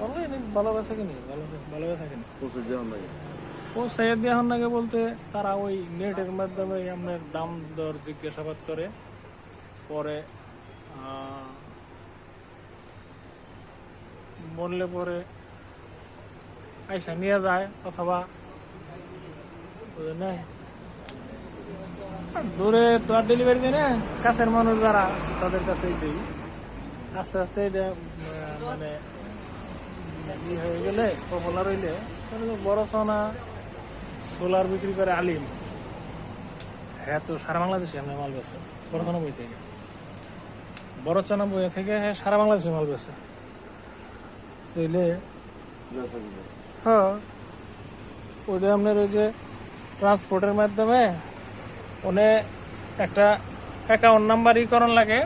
অনলাইনে ভালো বেচা কিনি, ভালো বেচা কিনি। পৌঁছাইয়া দেওয়া নাগে বলতে তারা ওই নেটের মাধ্যমে আপনার দাম দর জিজ্ঞাসাবাদ করে, পরে বললে পরে আইসা নিয়ে যায়, অথবা নেয়। দূরে তো আর ডেলিভারি দেয় না, কাছের মানুষ যারা তাদের কাছেই দিই। আস্তে আস্তে এটা মানে ই হয়ে গেলে, পপুলার হইলে বড় সোনা সোলার বিক্রি করে আলিম, হ্যাঁ তো সারা বাংলাদেশে আমরা মাল বেছে। বড় সোনা বই থেকে, বড় সোনা বই থেকে হ্যাঁ সারা বাংলাদেশে মাল বেছে। হ্যাঁ, ওইটা আপনার ওই যে ট্রান্সপোর্টের মাধ্যমে ওনে একটা অ্যাকাউন্ট নাম্বার ই করার লাগে,